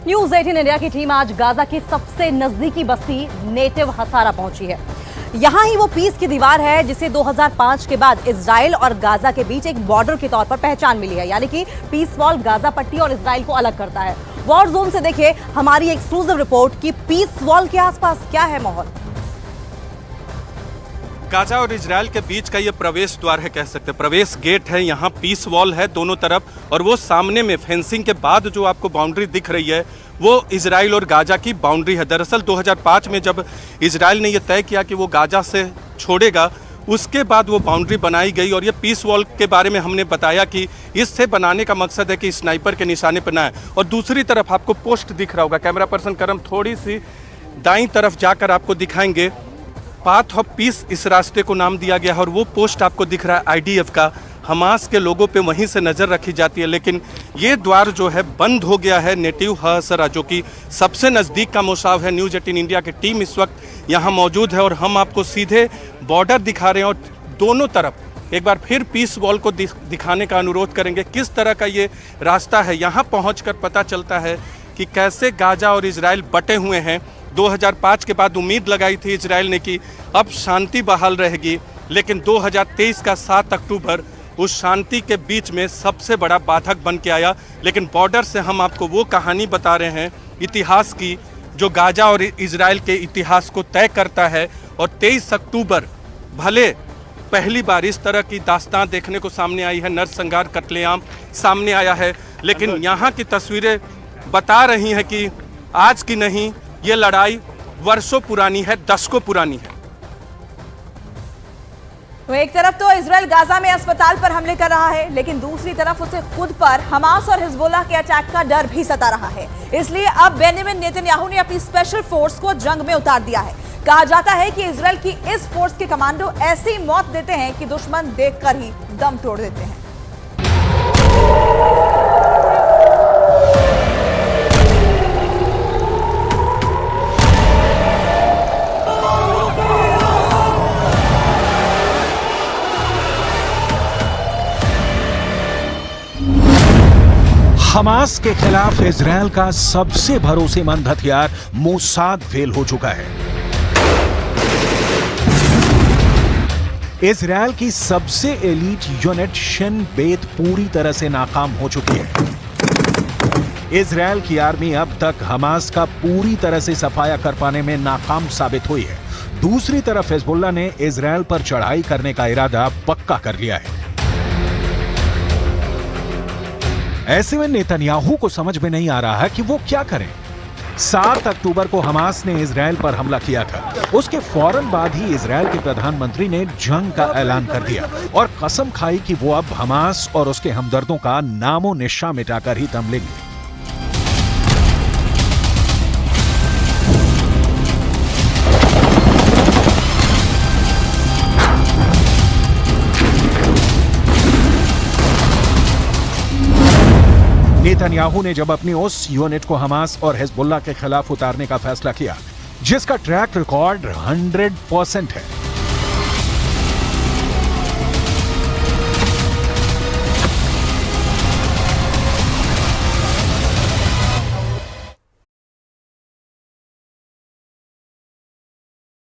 News 18 India की team आज Gaza की सबसे नजदीकी बस्ती नेटिव हसारा पहुंची है। यहां ही वो पीस की दीवार है जिसे 2005 के बाद इजराइल और गाजा के बीच एक बॉर्डर के तौर पर पहचान मिली है, यानी कि पीस वॉल गाजा पट्टी और इजराइल को अलग करता है। वॉर जोन से देखिए हमारी एक्सक्लूसिव रिपोर्ट कि पीस वॉल के आसपास क्या है माहौल। गाजा और इजराइल के बीच का ये प्रवेश द्वार है, कह सकते हैं प्रवेश गेट है। यहाँ पीस वॉल है दोनों तरफ, और वो सामने में फेंसिंग के बाद जो आपको बाउंड्री दिख रही है वो इजराइल और गाजा की बाउंड्री है। दरअसल 2005 में जब इजराइल ने यह तय किया कि वो गाजा से छोड़ेगा, उसके बाद वो बाउंड्री बनाई गई। और ये पीस वॉल के बारे में हमने बताया कि इससे बनाने का मकसद है कि स्नाइपर के निशाने पर ना है। और दूसरी तरफ आपको पोस्ट दिख रहा होगा, कैमरा पर्सन करम थोड़ी सी दाईं तरफ जाकर आपको दिखाएंगे, पाथ ऑफ पीस इस रास्ते को नाम दिया गया है। और वो पोस्ट आपको दिख रहा है आईडीएफ का, हमास के लोगों पे वहीं से नज़र रखी जाती है। लेकिन ये द्वार जो है बंद हो गया है। नेटिव हसरा जो कि सबसे नज़दीक का मोसाव है, न्यूज़ 18 इंडिया की टीम इस वक्त यहाँ मौजूद है और हम आपको सीधे बॉर्डर दिखा रहे हैं। और दोनों तरफ एक बार फिर पीस वॉल को दिखाने का अनुरोध करेंगे किस तरह का ये रास्ता है। यहाँ पहुँच पता चलता है कि कैसे गाजा और इजराइल बटे हुए हैं। 2005 के बाद उम्मीद लगाई थी इजराइल ने कि अब शांति बहाल रहेगी, लेकिन 2023 का 7 अक्टूबर उस शांति के बीच में सबसे बड़ा बाधक बन के आया। लेकिन बॉर्डर से हम आपको वो कहानी बता रहे हैं इतिहास की, जो गाजा और इजराइल के इतिहास को तय करता है। और 23 अक्टूबर भले पहली बार इस तरह की दास्तान देखने को सामने आई है, नरसंहार कत्लेआम सामने आया है, लेकिन यहाँ की तस्वीरें बता रही हैं कि आज की नहीं, ये लड़ाई वर्षों पुरानी है, दशकों पुरानी है। तो एक तरफ तो इजराइल गाजा में अस्पताल पर हमले कर रहा है, लेकिन दूसरी तरफ उसे खुद पर हमास और हिजबुल्लाह के अटैक का डर भी सता रहा है। इसलिए अब बेंजामिन नेतन्याहू ने अपनी स्पेशल फोर्स को जंग में उतार दिया है। कहा जाता है कि इजराइल की इस फोर्स के कमांडो ऐसी मौत देते हैं कि दुश्मन देखकर ही दम तोड़ देते हैं। हमास के खिलाफ इजराइल का सबसे भरोसेमंद हथियार मोसाद फेल हो चुका है। इजराइल की सबसे एलीट यूनिट शिन बेत पूरी तरह से नाकाम हो चुकी है। इजराइल की आर्मी अब तक हमास का पूरी तरह से सफाया कर पाने में नाकाम साबित हुई है। दूसरी तरफ हिजबुल्लाह ने इजराइल पर चढ़ाई करने का इरादा पक्का कर लिया है। ऐसे में नेतन्याहू को समझ में नहीं आ रहा कि वो क्या करें। 7 अक्टूबर को हमास ने इजराइल पर हमला किया था। उसके फौरन बाद ही इजराइल के प्रधानमंत्री ने जंग का ऐलान कर दिया और कसम खाई कि वो अब हमास और उसके हमदर्दों का नामो निशान मिटाकर ही दम लेंगे। नेतन्याहू ने जब अपनी उस यूनिट को हमास और हिजबुल्लाह के खिलाफ उतारने का फैसला किया, जिसका ट्रैक रिकॉर्ड 100% है,